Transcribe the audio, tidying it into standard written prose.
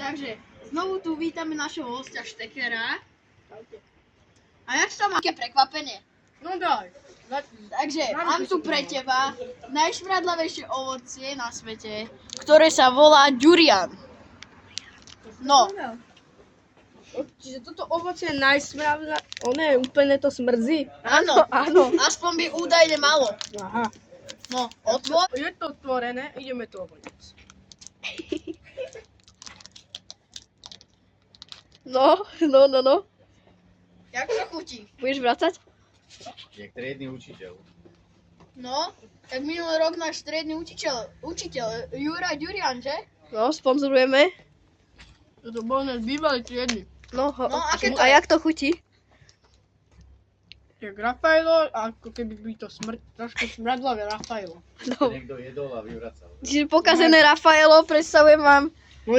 Takže znovu tu vítame našeho hostia Štekera. A jak sa má? Také prekvapenie. No daj. Takže mám tu pre teba najšmradlavejšie ovocie na svete, ktoré sa volá durian. No, Čiže toto ovocie je najsmravná, úplne to smrzí. áno, Áno. aspoň by údajne malo. Aha. No, otvor. Je to otvorené, ideme to ovoniť. No. Jak to chutí? Budeš vracať? Jak triedny učiteľ. No, tak minulý rok náš stredný učiteľ Juraj Durian, že? No, sponzorujeme. To bol náš bývalý triedny. No, aké to a je? jak to chutí? Jak Rafaelo, ako keby by to trošku smradlavé Rafaelo. No. Niekto jedol a vyvracal. Čiže pokazené Rafaelo, predstavujem vám. No